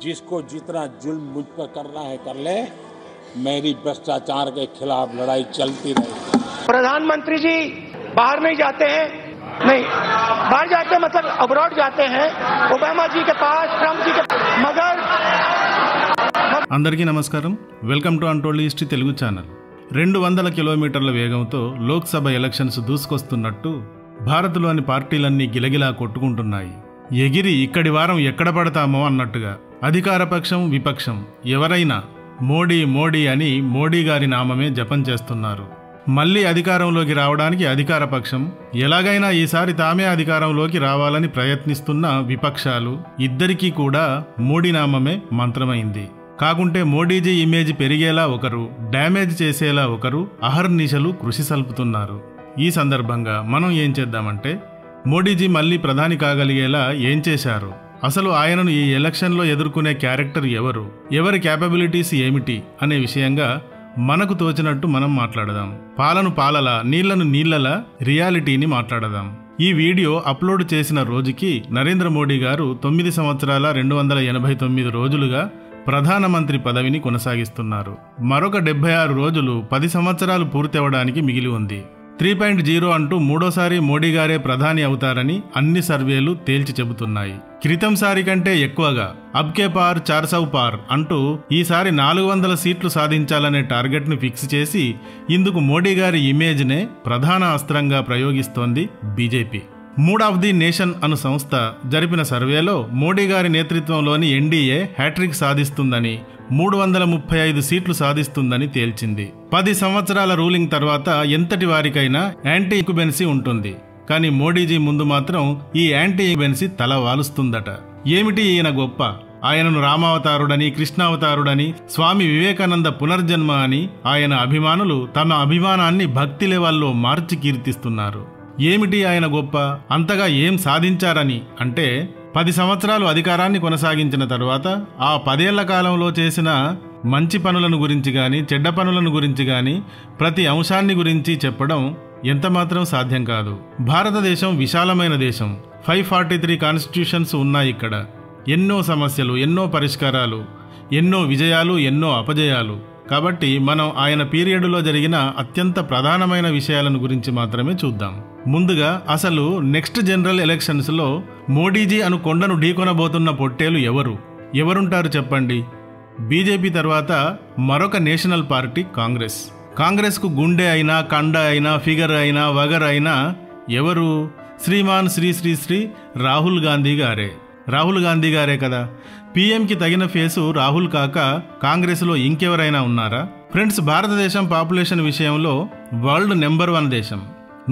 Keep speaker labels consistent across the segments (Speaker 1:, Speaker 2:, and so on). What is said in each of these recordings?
Speaker 1: जिसको जितना जुल्म मुझ पर करना है कर ले, मेरी भ्रष्टाचार के खिलाफ लड़ाई चलती रहेगी।
Speaker 2: प्रधानमंत्री जी बाहर नहीं जाते हैं, नहीं बाहर जाते हैं मतलब अब्रॉड जाते हैं, ओबामा जी के पास, ट्रंप जी के पास, मगर
Speaker 3: అందరికీ నమస్కారం. Welcome to untold history Telugu channel. 200 కిలోమీటర్ల వేగంతో లోక్సభ ఎలక్షన్స్ దూసుకొస్తున్నట్టు భారత్లోని పార్టీలన్నీ గిలగిలా కొట్టుకుంటున్నాయి. ఎగిరి ఇక్కడి వారం ఎక్కడ పడతామో అన్నట్టుగా అధికార పక్షం విపక్షం ఎవరైనా మోడీ మోడీ అని మోడీ గారి నామమే జపం చేస్తున్నారు. మళ్లీ అధికారంలోకి రావడానికి అధికార పక్షం, ఎలాగైనా ఈసారి తామే అధికారంలోకి రావాలని ప్రయత్నిస్తున్న విపక్షాలు ఇద్దరికీ కూడా మోడీ నామమే మంత్రమైంది. కాకుంటే మోడీజీ ఇమేజ్ పెరిగేలా ఒకరు, డ్యామేజ్ చేసేలా ఒకరు అహర్నిశలు కృషి సల్పుతున్నారు. ఈ సందర్భంగా మనం ఏం చేద్దామంటే, మోడీజీ మళ్లీ ప్రధాని కాగలిగేలా ఏం చేశారు, అసలు ఆయనను ఈ ఎలక్షన్లో ఎదుర్కొనే క్యారెక్టర్ ఎవరు, ఎవరి క్యాపబిలిటీస్ ఏమిటి అనే విషయంగా మనకు తోచినట్టు మనం మాట్లాడదాం. పాలను పాలలా, నీళ్లను నీళ్లలా రియాలిటీని మాట్లాడదాం. ఈ వీడియో అప్లోడ్ చేసిన రోజుకి నరేంద్ర మోడీ గారు 9 సంవత్సరాల 289 రోజులుగా ప్రధానమంత్రి పదవిని కొనసాగిస్తున్నారు. మరొక 76 రోజులు 10 సంవత్సరాలు పూర్తవడానికి మిగిలి ఉంది. 3.0 అంటూ మూడోసారి మోడీ గారే ప్రధాని అవుతారని అన్ని సర్వేలు తేల్చి చెబుతున్నాయి. క్రితంసారి కంటే ఎక్కువగా అబ్కే పార్ 400 పార్ అంటూ ఈసారి 400 సీట్లు సాధించాలనే టార్గెట్ ను ఫిక్స్ చేసి ఇందుకు మోడీ గారి ఇమేజ్ నే ప్రధాన అస్త్రంగా ప్రయోగిస్తోంది BJP. Mood of the nation అను సంస్థ జరిపిన సర్వేలో మోడీ గారి నేతృత్వంలోని ఎన్డీఏ హ్యాట్రిక్ సాధిస్తుందని, 335 సీట్లు సాధిస్తుందని తేల్చింది. 10 సంవత్సరాల రూలింగ్ తర్వాత ఎంతటి వారికైనా యాంటీ ఇంకుబెన్సీ ఉంటుంది. కానీ మోడీజీ ముందు మాత్రం ఈ యాంటీ ఇంకుబెన్సీ తల వాలుస్తుందట. ఏమిటి ఈయన గొప్ప? ఆయనను రామావతారుడని, కృష్ణావతారుడని, స్వామి వివేకానంద పునర్జన్మ అని ఆయన అభిమానులు తమ అభిమానాన్ని భక్తి లెవెల్లో మార్చి కీర్తిస్తున్నారు. ఏమిటి ఆయన గొప్ప? అంతగా ఏం సాధించారని అంటే, 10 సంవత్సరాలు అధికారాన్ని కొనసాగించిన తరువాత ఆ 10 ఏళ్ల కాలంలో చేసిన మంచి పనులను గురించి గాని, చెడ్డ పనులను గురించి గాని ప్రతి అంశాన్ని గురించి చెప్పడం ఎంతమాత్రం సాధ్యం కాదు. భారతదేశం విశాలమైన దేశం. 543 కాన్స్టిట్యూషన్స్ ఉన్నాయి ఇక్కడ. ఎన్నో సమస్యలు, ఎన్నో పరిష్కారాలు, ఎన్నో విజయాలు, ఎన్నో అపజయాలు. కాబట్టి మనం ఆయన పీరియడ్లో జరిగిన అత్యంత ప్రధానమైన విషయాలను గురించి మాత్రమే చూద్దాం. ముందుగా అసలు నెక్స్ట్ జనరల్ ఎలక్షన్స్లో మోడీజీ అను కొండను ఢీకొనబోతున్న పొట్టేలు ఎవరుంటారు చెప్పండి? బీజేపీ తర్వాత మరొక నేషనల్ పార్టీ కాంగ్రెస్. కాంగ్రెస్కు గుండె అయినా, కండ అయినా, ఫిగర్ అయినా, వగర్ అయినా ఎవరు? శ్రీమాన్ శ్రీ రాహుల్ గాంధీ గారే. రాహుల్ గాంధీ గారే కదా. పీఎంకి తగిన ఫేసు రాహుల్ కాక కాంగ్రెస్లో ఇంకెవరైనా ఉన్నారా? ఫ్రెండ్స్, భారతదేశం పాపులేషన్ విషయంలో వరల్డ్ నెంబర్ 1 దేశం.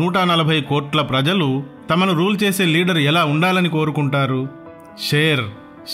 Speaker 3: 140 కోట్ల ప్రజలు తమను రూల్ చేసే లీడర్ ఎలా ఉండాలని కోరుకుంటారు?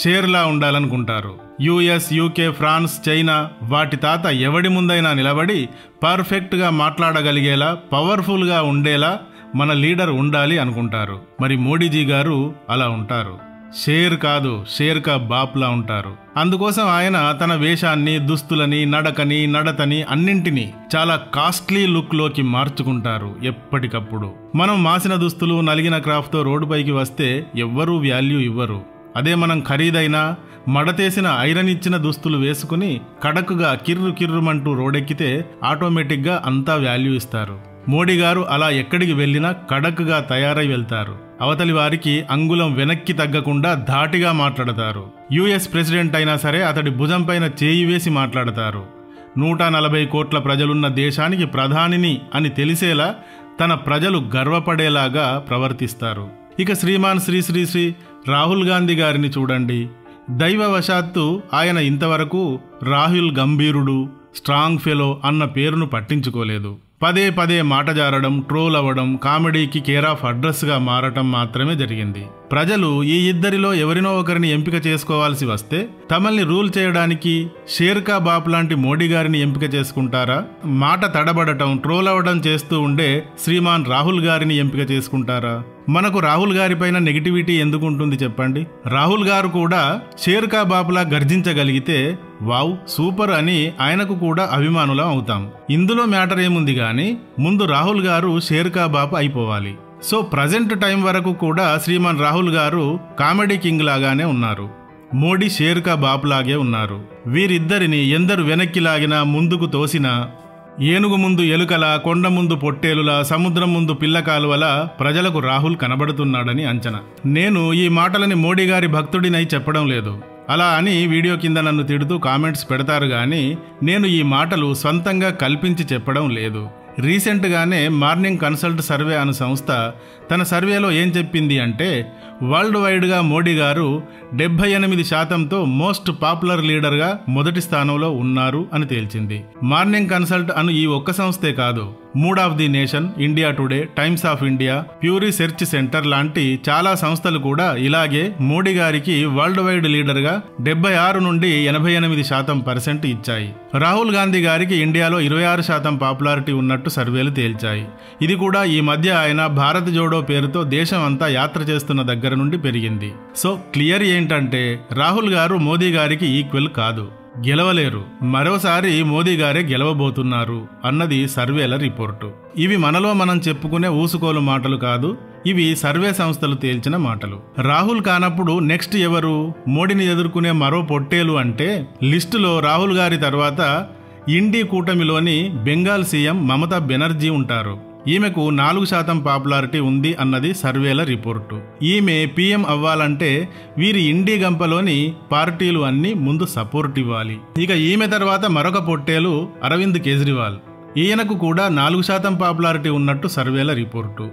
Speaker 3: షేర్లా ఉండాలనుకుంటారు. యుఎస్, యూకే, ఫ్రాన్స్, చైనా వాటి తాత ఎవడి ముందైనా నిలబడి పర్ఫెక్ట్గా మాట్లాడగలిగేలా, పవర్ఫుల్గా ఉండేలా మన లీడర్ ఉండాలి అనుకుంటారు. మరి మోడీజీ గారు అలా ఉంటారు. షేర్ కాదు, షేర్ కా బాప్లా ఉంటారు. అందుకోసం ఆయన తన వేషాన్ని, దుస్తులని, నడకని, నడతని అన్నింటినీ చాలా కాస్ట్లీ లుక్ లోకి మార్చుకుంటారు ఎప్పటికప్పుడు. మనం మాసిన దుస్తులు, నలిగిన క్రాఫ్ట్తో రోడ్డుపైకి వస్తే ఎవ్వరూ వాల్యూ ఇవ్వరు. అదే మనం ఖరీదైన, మడతేసిన, ఐరన్ ఇచ్చిన దుస్తులు వేసుకుని కడకుగా కిర్రుమంటూ రోడెక్కితే ఆటోమేటిక్గా అంతా వాల్యూ ఇస్తారు. మోడీ గారు అలా ఎక్కడికి వెళ్ళినా కడక్గా తయారై వెళ్తారు. అవతలి వారికి అంగుళం వెనక్కి తగ్గకుండా ధాటిగా మాట్లాడతారు. యుఎస్ ప్రెసిడెంట్ అయినా సరే అతడి భుజం పైన చేయి వేసి మాట్లాడతారు. 140 కోట్ల ప్రజలున్న దేశానికి ప్రధానిని అని తెలిసేలా తన ప్రజలు గర్వపడేలాగా ప్రవర్తిస్తారు. ఇక శ్రీమాన్ శ్రీ రాహుల్ గాంధీ గారిని చూడండి. దైవవశాత్తు ఆయన ఇంతవరకు రాహుల్ గంభీరుడు, స్ట్రాంగ్ ఫెలో అన్న పేరును పట్టించుకోలేదు. పదే మాట జారడం, ట్రోల్ అవ్వడం, కామెడీకి కేర్ ఆఫ్ అడ్రస్గా మారటం మాత్రమే జరిగింది. ప్రజలు ఈ ఇద్దరిలో ఎవరినో ఒకరిని ఎంపిక చేసుకోవాల్సి వస్తే తమల్ని రూల్ చేయడానికి షేర్ కా బాప్ లాంటి మోడీ గారిని ఎంపిక చేసుకుంటారా? మాట తడబడటం, ట్రోల్ అవ్వడం చేస్తూ ఉండే శ్రీమాన్ రాహుల్ గారిని ఎంపిక చేసుకుంటారా? మనకు రాహుల్ గారి పైన నెగిటివిటీ ఎందుకు ఉంటుంది చెప్పండి? రాహుల్ గారు కూడా షేర్ కా బాపులా గర్జించగలిగితే వావ్ సూపర్ అని ఆయనకు కూడా అభిమానులం అవుతాం. ఇందులో మ్యాటర్ ఏముంది గాని ముందు రాహుల్ గారు షేర్ కా బాపు అయిపోవాలి. సో ప్రజెంట్ టైం వరకు కూడా శ్రీమాన్ రాహుల్ గారు కామెడీ కింగ్ లాగానే ఉన్నారు. మోడీ షేర్కా బాపులాగే ఉన్నారు. వీరిద్దరిని ఎందరు వెనక్కి లాగినా ముందుకు తోసినా ఏనుగు ముందు ఎలుకల, కొండ ముందు పొట్టేలులా, సముద్రం ముందు పిల్లకాలువల ప్రజలకు రాహుల్ కనబడుతున్నాడని అంచనా. నేను ఈ మాటలని మోడీ గారి భక్తుడినై చెప్పడం లేదు. అలా అని వీడియో కింద నన్ను తిడుతూ కామెంట్స్ పెడతారు కానీ నేను ఈ మాటలు సొంతంగా కల్పించి చెప్పడం లేదు. రీసెంట్గానే మార్నింగ్ కన్సల్ట్ సర్వే అను సంస్థ తన సర్వేలో ఏం చెప్పింది అంటే వరల్డ్ వైడ్గా మోడీ గారు 78%తో మోస్ట్ పాపులర్ లీడర్గా మొదటి స్థానంలో ఉన్నారు అని తేల్చింది. మార్నింగ్ కన్సల్ట్ అను ఈ ఒక్క సంస్థే కాదు, mood of the nation, India today, times of India, puree search centre లాంటి చాలా సంస్థలు కూడా ఇలాగే మోడీ గారికి వరల్డ్ వైడ్ లీడర్గా 76 నుండి 88% ఇచ్చాయి. రాహుల్ గాంధీ గారికి ఇండియాలో 26% పాపులారిటీ ఉన్నట్టు సర్వేలు తేల్చాయి. ఇది కూడా ఈ మధ్య ఆయన భారత్ జోడో పేరుతో దేశం అంతా యాత్ర చేస్తున్న దగ్గర నుండి పెరిగింది. సో క్లియర్ ఏంటంటే రాహుల్ గారు మోదీ గారికి ఈక్వల్ కాదు, గెలవలేరు. మరోసారి మోదీ గారే గెలవబోతున్నారు అన్నది సర్వేల రిపోర్టు. ఇవి మనలో మనం చెప్పుకునే ఊసుకోలు మాటలు కాదు, ఇవి సర్వే సంస్థలు తేల్చిన మాటలు. రాహుల్ కానప్పుడు నెక్స్ట్ ఎవరు? మోడీని ఎదుర్కొనే మరో పొట్టేలు అంటే లిస్టులో రాహుల్ గారి తర్వాత ఇండీ కూటమిలోని బెంగాల్ సీఎం మమతా బెనర్జీ ఉంటారు. ఈమెకు 4% పాపులారిటీ ఉంది అన్నది సర్వేల రిపోర్టు. ఈమె పీఎం అవ్వాలంటే వీరి ఇండీ గంపలోని పార్టీలు అన్ని ముందు సపోర్ట్ ఇవ్వాలి. ఇక ఈమె తర్వాత మరొక పొట్టేలు అరవింద్ కేజ్రీవాల్. ఈయనకు కూడా 4% పాపులారిటీ ఉన్నట్టు సర్వేల రిపోర్టు.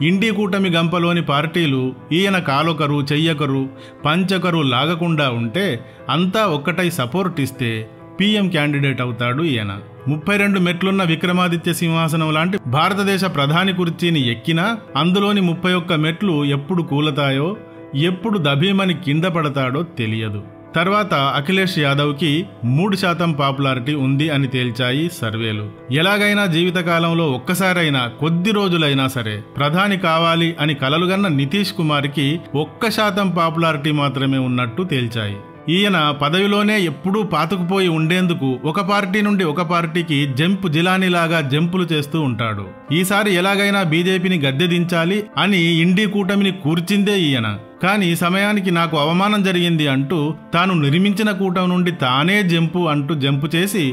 Speaker 3: ఇండీ కూటమి గంపలోని పార్టీలు ఈయన కాలొకరు చెయ్యొకరు పంచొకరు లాగకుండా ఉంటే అంతా ఒక్కటై సపోర్ట్ ఇస్తే పీఎం క్యాండిడేట్ అవుతాడు ఈయన. 32 మెట్లున్న విక్రమాదిత్య సింహాసనం లాంటి భారతదేశ ప్రధాని కుర్చీని ఎక్కినా అందులోని 31 మెట్లు ఎప్పుడు కూలతాయో, ఎప్పుడు దభీమని కింద పడతాడో తెలియదు. తర్వాత అఖిలేష్ యాదవ్కి 3% పాపులారిటీ ఉంది అని తేల్చాయి సర్వేలు. ఎలాగైనా జీవితకాలంలో ఒక్కసారైనా కొద్ది రోజులైనా సరే ప్రధాని కావాలి అని కలలుగన్న నితీష్ కుమార్కి 1% పాపులారిటీ మాత్రమే ఉన్నట్టు తేల్చాయి. ఈయన పదవిలోనే ఎప్పుడూ పాతుకుపోయి ఉండేందుకు ఒక పార్టీ నుండి ఒక పార్టీకి జిలానీలాగా జంపులు చేస్తూ ఉంటాడు. ఈసారి ఎలాగైనా బీజేపీని గద్దె దించాలి అని ఇండీ కూటమిని కూర్చిందే ఈయన. కానీ సమయానికి నాకు అవమానం జరిగింది అంటూ తాను నిర్మించిన కూటమి నుండి తానే జంపు చేసి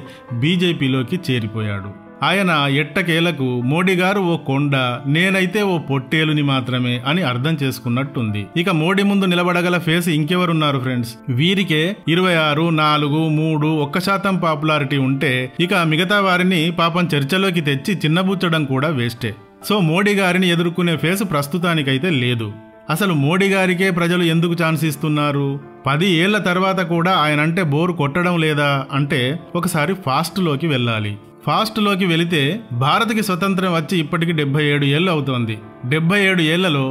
Speaker 3: బీజేపీలోకి చేరిపోయాడు. ఆయన ఎట్టకేలకు మోడీ గారు ఓ కొండ, నేనైతే ఓ పొట్టేలుని మాత్రమే అని అర్థం చేసుకున్నట్టుంది. ఇక మోడీ ముందు నిలబడగల ఫేస్ ఇంకెవరున్నారు ఫ్రెండ్స్? వీరికే 26, 4, 3, 1% పాపులారిటీ ఉంటే ఇక మిగతా వారిని పాపం చర్చలోకి తెచ్చి చిన్నబుచ్చడం కూడా వేస్టే. సో మోడీ గారిని ఎదుర్కొనే ఫేస్ ప్రస్తుతానికైతే లేదు. అసలు మోడీ గారికే ప్రజలు ఎందుకు ఛాన్స్ ఇస్తున్నారు? 10 ఏళ్ల తర్వాత కూడా ఆయనంటే బోరు కొట్టడం లేదా అంటే ఒకసారి ఫాస్ట్లోకి వెళ్ళాలి. ఫాస్ట్లోకి వెళితే భారత్కి స్వతంత్రం వచ్చి ఇప్పటికి 77 ఏళ్ళు అవుతోంది. 77 ఏళ్లలో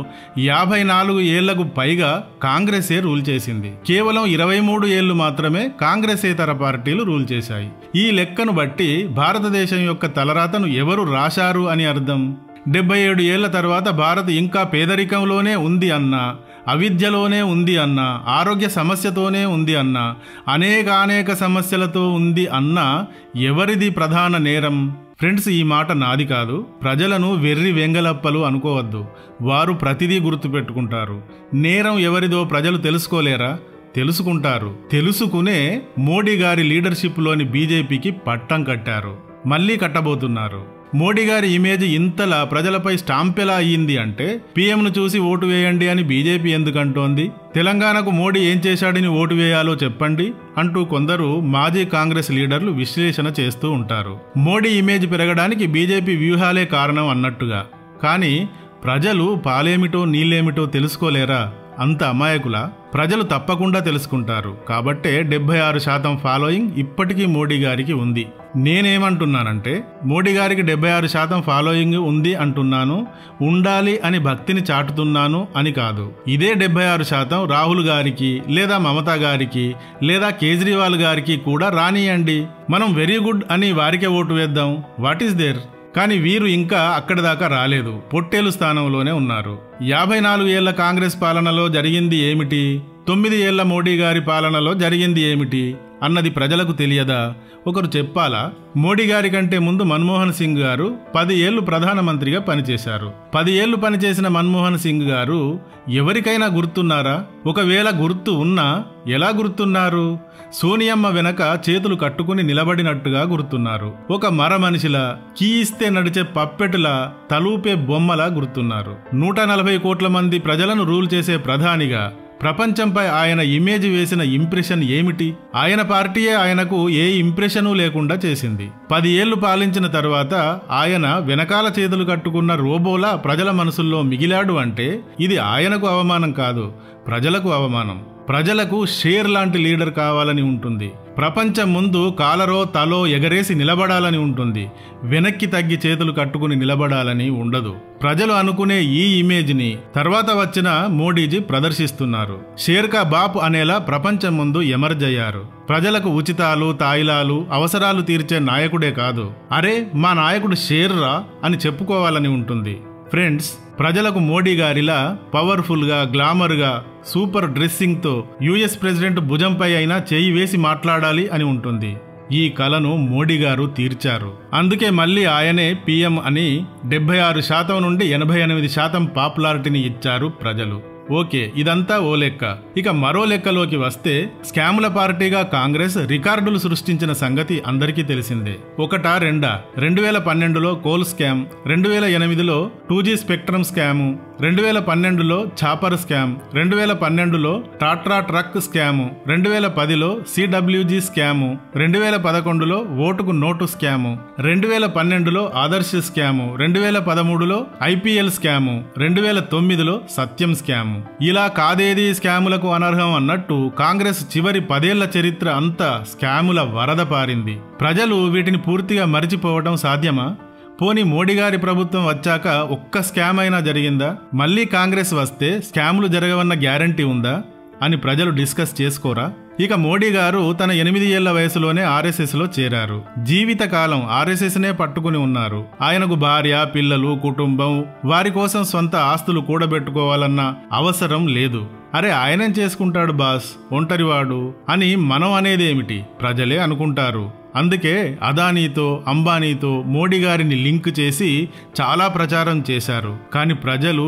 Speaker 3: 54 ఏళ్లకు పైగా కాంగ్రెసే రూల్ చేసింది. కేవలం 23 ఏళ్లు మాత్రమే కాంగ్రెసేతర పార్టీలు రూల్ చేశాయి. ఈ లెక్కను బట్టి భారతదేశం యొక్క తలరాతను ఎవరు రాశారు అని అర్థం. 77 ఏళ్ల తర్వాత భారత్ ఇంకా పేదరికంలోనే ఉంది అన్నా, అవిద్యలోనే ఉంది అన్నా, ఆరోగ్య సమస్యతోనే ఉంది అన్నా, అనేక సమస్యలతో ఉంది అన్నా ఎవరిది ప్రధాన నేరం? ఫ్రెండ్స్, ఈ మాట నాది కాదు. ప్రజలను వెర్రి వెంగలప్పలు అనుకోవద్దు. వారు ప్రతిదీ గుర్తుపెట్టుకుంటారు. నేరం ఎవరిదో ప్రజలు తెలుసుకోలేరా? తెలుసుకుంటారు. తెలుసుకునే మోడీ గారి లీడర్షిప్లోని బీజేపీకి పట్టం కట్టారు, మళ్ళీ కట్టబోతున్నారు. మోడీ గారి ఇమేజ్ ఇంతలా ప్రజలపై స్టాంప్ ఎలా అయ్యింది అంటే పీఎంను చూసి ఓటు వేయండి అని బీజేపీ ఎందుకంటోంది? తెలంగాణకు మోడీ ఏం చేశాడని ఓటు వేయాలో చెప్పండి అంటూ కొందరు మాజీ కాంగ్రెస్ లీడర్లు విశ్లేషణ చేస్తూ ఉంటారు. మోడీ ఇమేజ్ పెరగడానికి బీజేపీ వ్యూహాలే కారణం అన్నట్టుగా. కానీ ప్రజలు పాలేమిటో నీళ్ళేమిటో తెలుసుకోలేరా? అంత అమాయకులా? ప్రజలు తప్పకుండా తెలుసుకుంటారు. కాబట్టే 76% ఫాలోయింగ్ ఇప్పటికీ మోడీ గారికి ఉంది. నేనేమంటున్నానంటే మోడీ గారికి 76% ఫాలోయింగ్ ఉంది అంటున్నాను, ఉండాలి అని భక్తిని చాటుతున్నాను అని కాదు. ఇదే 76% రాహుల్ గారికి లేదా మమతా గారికి లేదా కేజ్రీవాల్ గారికి కూడా రానియండి. మనం వెరీ గుడ్ అని వారికే ఓటు వేద్దాం. What is there? కానీ వీరు ఇంకా అక్కడి దాకా రాలేదు, పొట్టేలు స్థానంలోనే ఉన్నారు. 54 ఏళ్ల కాంగ్రెస్ పాలనలో జరిగింది ఏమిటి? 9 ఏళ్ల మోడీ గారి పాలనలో జరిగింది ఏమిటి? అన్నది ప్రజలకు తెలియదా? ఒకరు చెప్పాలా? మోడీ గారి కంటే ముందు మన్మోహన్ సింగ్ గారు 10 ఏళ్లు ప్రధానమంత్రిగా పనిచేశారు. 10 ఏళ్లు పనిచేసిన మన్మోహన్ సింగ్ గారు ఎవరికైనా గుర్తున్నారా? ఒకవేళ గుర్తు ఉన్నా ఎలా గుర్తున్నారు? సోనియమ్మ వెనక చేతులు కట్టుకుని నిలబడినట్టుగా గుర్తున్నారు. ఒక మర మనిషిలా, కీ ఇస్తే నడిచే పప్పెటులా, తలూపే బొమ్మలా గుర్తున్నారు. 140 కోట్ల మంది ప్రజలను రూల్ చేసే ప్రధానిగా ప్రపంచంపై ఆయన ఇమేజ్ వేసిన ఇంప్రెషన్ ఏమిటి? ఆయన పార్టీయే ఆయనకు ఏ ఇంప్రెషను లేకుండా చేసింది. 10 ఏళ్లు పాలించిన తరువాత ఆయన వెనకాల చేతులు కట్టుకున్న రోబోలా ప్రజల మనసుల్లో మిగిలాడు అంటే ఇది ఆయనకు అవమానం కాదు, ప్రజలకు అవమానం. ప్రజలకు షేర్ లాంటి లీడర్ కావాలని ఉంటుంది. ప్రపంచం ముందు కాలరో తలో ఎగరేసి నిలబడాలని ఉంటుంది. వెనక్కి తగ్గి చేతులు కట్టుకుని నిలబడాలని ఉండదు. ప్రజలు అనుకునే ఈ ఇమేజ్ని తర్వాత వచ్చిన మోడీజీ ప్రదర్శిస్తున్నారు. షేర్ కా బాప్ అనేలా ప్రపంచం ముందు ఎమర్జ్ అయ్యారు. ప్రజలకు ఉచితాలు, తాయిలాలు, అవసరాలు తీర్చే నాయకుడే కాదు, అరే మా నాయకుడు షేర్ రా అని చెప్పుకోవాలని ఉంటుంది. ఫ్రెండ్స్, ప్రజలకు మోడీ గారిలా పవర్ఫుల్గా, గ్లామర్గా, సూపర్ డ్రెస్సింగ్తో యుఎస్ ప్రెసిడెంట్ భుజంపై అయినా చేయి వేసి మాట్లాడాలి అని ఉంటుంది. ఈ కలను మోడీ గారు తీర్చారు. అందుకే మళ్ళీ ఆయనే పీఎం అని 76% నుండి 88% పాపులారిటీని ఇచ్చారు ప్రజలు. ఓకే, ఇదంతా ఓ లెక్క. ఇక మరో లెక్కలోకి వస్తే స్కాముల పార్టీగా కాంగ్రెస్ రికార్డులు సృష్టించిన సంగతి అందరికీ తెలిసిందే. ఒకటా రెండా? 2012లో కోల్ స్కామ్, 2008లో 2G స్పెక్ట్రమ్ స్కాము, 2012లో ఛాపర్ స్కామ్, 2012లో టాట్రా ట్రక్ స్కాము, 2010లో CWG స్కాము, 2011లో ఓటుకు నోటు స్కాము, 2012లో ఆదర్శ్ స్కాము, 2013లో IPL స్కాము, 2009లో సత్యం స్కాము. ఇలా కాదేది స్కాములకు అనర్హం అన్నట్టు కాంగ్రెస్ చివరి 10 ఏళ్ల చరిత్ర అంతా స్కాముల వరద పారింది. ప్రజలు వీటిని పూర్తిగా మరిచిపోవటం సాధ్యమా? పోనీ మోడీ గారి ప్రభుత్వం వచ్చాక ఒక్క స్కామ్ అయినా జరిగిందా? మళ్ళీ కాంగ్రెస్ వస్తే స్కాములు జరగవన్న గ్యారంటీ ఉందా అని ప్రజలు డిస్కస్ చేసుకోరా? ఇక మోడీ గారు తన 8 ఏళ్ల వయసులోనే RSSలో చేరారు. జీవితకాలం RSSనే పట్టుకుని ఉన్నారు. ఆయనకు భార్య, పిల్లలు, కుటుంబం, వారి కోసం సొంత ఆస్తులు కూడబెట్టుకోవాలన్న అవసరం లేదు. అరే ఆయనేం చేసుకుంటాడు బాస్, ఒంటరివాడు అని మనం అనేదేమిటి? ప్రజలే అనుకుంటారు. అందుకే అదానీతో, అంబానీతో మోడీ గారిని లింక్ చేసి చాలా ప్రచారం చేశారు. కానీ ప్రజలు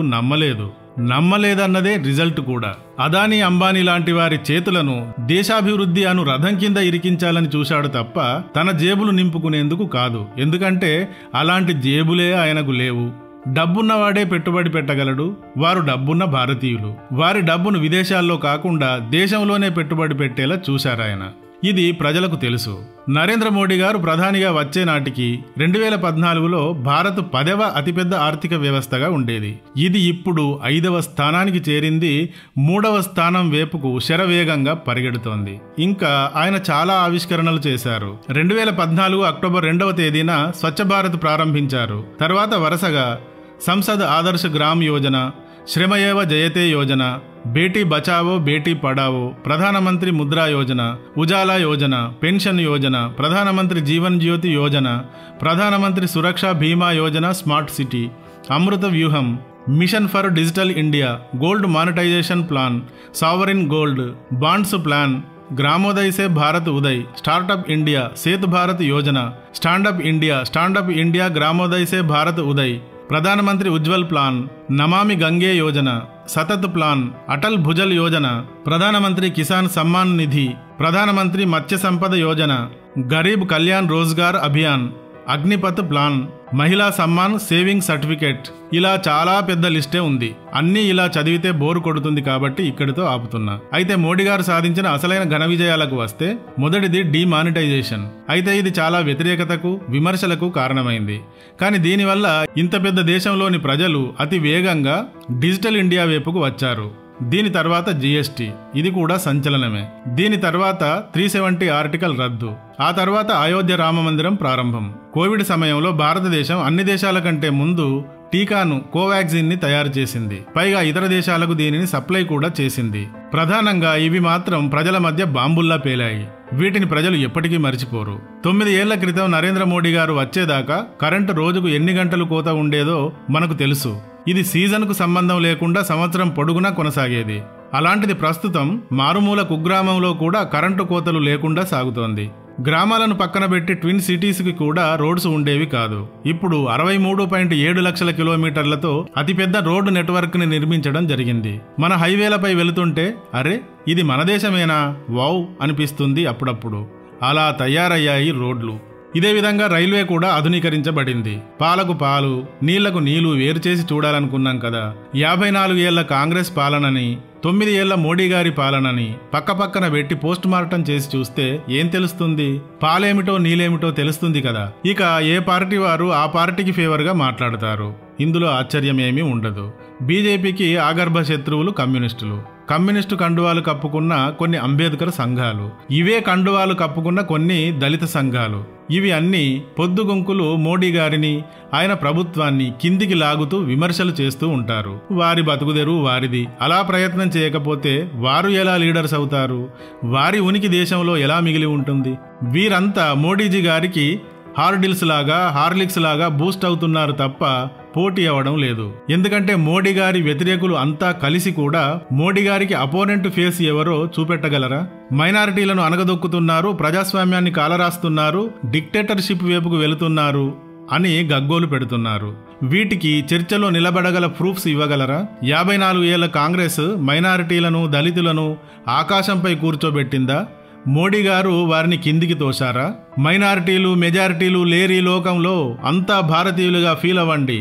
Speaker 3: నమ్మలేదన్నదే రిజల్ట్ కూడా. అదానీ, అంబానీ లాంటి వారి చేతులను దేశాభివృద్ధి అను రథం కింద ఇరికించాలని చూశాడు తప్ప తన జేబులు నింపుకునేందుకు కాదు. ఎందుకంటే అలాంటి జేబులే ఆయనకు లేవు. డబ్బున్నవాడే పెట్టుబడి పెట్టగలడు. వారు డబ్బున్న భారతీయులు. వారి డబ్బును విదేశాల్లో కాకుండా దేశంలోనే పెట్టుబడి పెట్టేలా చూశారాయన. ఇది ప్రజలకు తెలుసు. నరేంద్ర మోడీ గారు ప్రధానిగా వచ్చే నాటికి 2014లో భారత్ 10వ అతిపెద్ద ఆర్థిక వ్యవస్థగా ఉండేది. ఇది ఇప్పుడు 5వ స్థానానికి చేరింది. 3వ స్థానం వైపుకు శరవేగంగా పరిగెడుతోంది. ఇంకా ఆయన చాలా ఆవిష్కరణలు చేశారు. 2014 అక్టోబర్ 2వ తేదీన స్వచ్ఛ భారత్ ప్రారంభించారు. తర్వాత వరుసగా సంసద్ ఆదర్శ్ గ్రామ్ యోజన, శ్రమయేవ జయతే యోజన, బేటీ బచావో బేటీ పడావో, ప్రధానమంత్రి ముద్రా యోజన, ఉజాలా యోజన, పెన్షన్ యోజన, ప్రధానమంత్రి జీవన్ జ్యోతి యోజన, ప్రధానమంత్రి సురక్షా బీమా యోజన, స్మార్ట్ సిటీ, అమృత వ్యూహం, mission for digital India, gold monetization plan, sovereign gold bonds plan, Gramoday se Bharat Uday, startup India, Setu Bharat Yojana, standup India Gramoday se Bharat Uday, Pradhan Mantri Ujjwal plan, Namami Gange Yojana, Satat plan, Atal Bhujal Yojana, Pradhan Mantri Kisan Samman Nidhi, Pradhan Mantri Matsya Sampada Yojana, Garib Kalyan Rozgar Abhiyan, Agnipath plan, Mahila Samman saving certificate. ఇలా చాలా పెద్ద లిస్టే ఉంది. అన్నీ ఇలా చదివితే బోరు కొడుతుంది కాబట్టి ఇక్కడితో ఆపుతున్నా. అయితే మోడీ గారు సాధించిన అసలైన ఘన విజయాలకు వస్తే మొదటిది డిమానిటైజేషన్. అయితే ఇది చాలా వ్యతిరేకతకు, విమర్శలకు కారణమైంది. కానీ దీనివల్ల ఇంత పెద్ద దేశంలోని ప్రజలు అతి వేగంగా డిజిటల్ ఇండియా వైపుకు వచ్చారు. దీని తర్వాత GST, ఇది కూడా సంచలనమే. దీని తర్వాత 370 ఆర్టికల్ రద్దు. ఆ తర్వాత అయోధ్య రామ మందిరం ప్రారంభం. కోవిడ్ సమయంలో భారతదేశం అన్ని దేశాల కంటే ముందు టీకాను, కోవాక్సిన్ ని తయారు చేసింది. పైగా ఇతర దేశాలకు దీనిని సప్లై కూడా చేసింది. ప్రధానంగా ఇవి మాత్రం ప్రజల మధ్య బాంబుల్లా పేలాయి. వీటిని ప్రజలు ఎప్పటికీ మర్చిపోరు. 9 ఏళ్ల క్రితం నరేంద్ర మోడీ గారు వచ్చేదాకా కరెంటు రోజుకు ఎన్ని గంటలు కోత ఉండేదో మనకు తెలుసు. ఇది సీజన్కు సంబంధం లేకుండా సంవత్సరం పొడుగునా కొనసాగేది. అలాంటిది ప్రస్తుతం మారుమూల కుగ్రామంలో కూడా కరెంటు కోతలు లేకుండా సాగుతోంది. గ్రామాలను పక్కన పెట్టి ట్విన్ సిటీస్కి కూడా రోడ్స్ ఉండేవి కాదు. ఇప్పుడు 63.7 లక్షల కిలోమీటర్లతో అతిపెద్ద రోడ్డు నెట్వర్క్ని నిర్మించడం జరిగింది. మన హైవేలపై వెళుతుంటే అరే ఇది మన దేశమేనా వావ్ అనిపిస్తుంది అప్పుడప్పుడు. అలా తయారయ్యాయి రోడ్లు. ఇదే విధంగా రైల్వే కూడా ఆధునీకరించబడింది. పాలకు పాలు, నీళ్లకు నీళ్లు వేరు చేసి చూడాలనుకున్నాం కదా. 54 ఏళ్ల కాంగ్రెస్ పాలనని, 9 ఏళ్ల మోడీ గారి పాలనని పక్కపక్కన పెట్టి పోస్ట్ మార్టం చేసి చూస్తే ఏం తెలుస్తుంది? పాలేమిటో నీళ్ళేమిటో తెలుస్తుంది కదా. ఇక ఏ పార్టీ వారు ఆ పార్టీకి ఫేవర్గా మాట్లాడతారు. ఇందులో ఆశ్చర్యమేమీ ఉండదు. బీజేపీకి ఆగర్భ శత్రువులు కమ్యూనిస్టులు. కమ్యూనిస్టు కండువాలు కప్పుకున్న కొన్ని అంబేద్కర్ సంఘాలు, ఇవే కండువాలు కప్పుకున్న కొన్ని దళిత సంఘాలు. ఇవి అన్ని పొద్దుగుంకులు మోడీ గారిని, ఆయన ప్రభుత్వాన్ని కిందికి లాగుతూ విమర్శలు చేస్తూ ఉంటారు. వారి బతుకుదెరువు వారిది. అలా ప్రయత్నం చేయకపోతే వారు ఎలా లీడర్స్ అవుతారు? వారి ఉనికి దేశంలో ఎలా మిగిలి ఉంటుంది? వీరంతా మోడీజీ గారికి హార్డిల్స్ లాగా, హార్లిక్స్ లాగా బూస్ట్ అవుతున్నారు తప్ప పోటీ అవ్వడం లేదు. ఎందుకంటే మోడీ గారి వ్యతిరేకులు అంతా కలిసి కూడా మోడీ గారికి అపోనెంట్ ఫేస్ ఎవరో చూపెట్టగలరా? మైనారిటీలను అనగదొక్కుతున్నారు, ప్రజాస్వామ్యాన్ని కాలరాస్తున్నారు, డిక్టేటర్షిప్ వైపుకు వెళుతున్నారు అని గగ్గోలు పెడుతున్నారు. వీటికి చర్చలో నిలబడగల ప్రూఫ్స్ ఇవ్వగలరా? 54 ఏళ్ల కాంగ్రెస్ మైనారిటీలను, దళితులను ఆకాశంపై కూర్చోబెట్టిందా? మోడీ గారు వారిని కిందికి తోశారా? మైనారిటీలు, మెజారిటీలు లేరి లోకంలో అంతా భారతీయులుగా ఫీల్ అవ్వండి,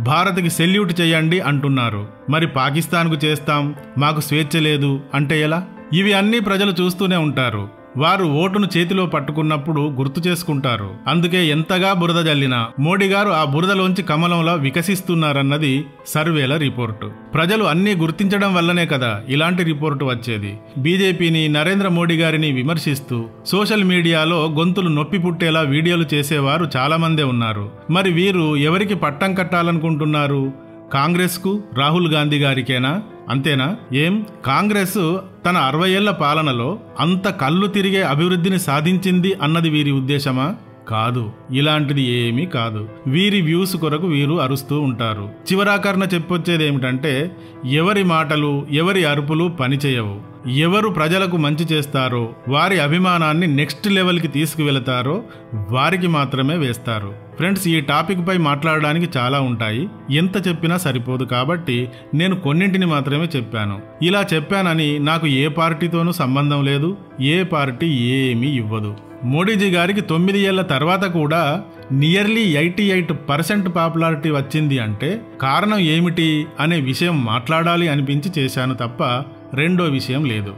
Speaker 3: భారత్కి సెల్యూట్ చేయండి అంటున్నారు. మరి పాకిస్తాన్కు చేస్తాం, మాకు స్వేచ్ఛ లేదు అంటే ఎలా? ఇవి అన్నీ ప్రజలు చూస్తూనే ఉంటారు. వారు ఓటును చేతిలో పట్టుకున్నప్పుడు గుర్తు చేసుకుంటారు. అందుకే ఎంతగా బురద జల్లినా మోడీ గారు ఆ బురదలోంచి కమలంలా వికసిస్తున్నారన్నది సర్వేల రిపోర్టు. ప్రజలు అన్నీ గుర్తించడం వల్లనే కదా ఇలాంటి రిపోర్టు వచ్చేది. బీజేపీని, నరేంద్ర మోడీ గారిని విమర్శిస్తూ సోషల్ మీడియాలో గొంతులు నొప్పి పుట్టేలా వీడియోలు చేసేవారు చాలా మందే ఉన్నారు. మరి వీరు ఎవరికి పట్టం కట్టాలనుకుంటున్నారు? కాంగ్రెస్కు, రాహుల్ గాంధీ గారికేనా? అంతేనా? ఏం కాంగ్రెస్ తన 60 ఏళ్ల పాలనలో అంత కళ్ళు తిరిగే అభివృద్ధిని సాధించింది అన్నది వీరి ఉద్దేశమా? కాదు. ఇలాంటిది ఏమీ కాదు. వీరి వ్యూస్ కొరకు వీరు అరుస్తూ ఉంటారు. చివరాకరణ చెప్పొచ్చేదేమిటంటే ఎవరి మాటలు, ఎవరి అరుపులు పనిచేయవు. ఎవరు ప్రజలకు మంచి చేస్తారో, వారి అభిమానాన్ని నెక్స్ట్ లెవెల్కి తీసుకువెళతారో వారికి మాత్రమే వేస్తారు. ఫ్రెండ్స్, ఈ టాపిక్ పై మాట్లాడడానికి చాలా ఉంటాయి. ఎంత చెప్పినా సరిపోదు కాబట్టి నేను కొన్నింటిని మాత్రమే చెప్పాను. ఇలా చెప్పానని నాకు ఏ పార్టీతోనూ సంబంధం లేదు. ఏ పార్టీ ఏమీ ఇవ్వదు. మోడీజీ గారికి 9 ఏళ్ల తర్వాత కూడా నియర్లీ 88% పాపులారిటీ వచ్చింది అంటే కారణం ఏమిటి అనే విషయం మాట్లాడాలి అనిపించి చేశాను తప్ప రెండో విషయం లేదు.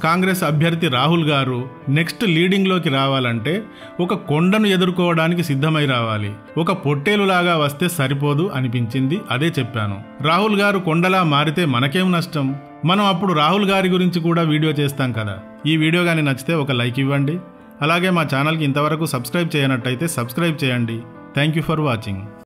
Speaker 3: కాంగ్రెస్ అభ్యర్థి రాహుల్ గారు నెక్స్ట్ లీడింగ్లోకి రావాలంటే ఒక కొండను ఎదుర్కోవడానికి సిద్ధమై రావాలి. ఒక పొట్టేలులాగా వస్తే సరిపోదు అనిపించింది. అదే చెప్పాను. రాహుల్ గారు కొండలా మారితే మనకేం నష్టం? మనం అప్పుడు రాహుల్ గారి గురించి కూడా వీడియో చేస్తాం కదా. ఈ వీడియో కానీ నచ్చితే ఒక లైక్ ఇవ్వండి. అలాగే మా ఛానల్కి ఇంతవరకు సబ్స్క్రైబ్ చేయనట్టయితే సబ్స్క్రైబ్ చేయండి. Thank you for watching.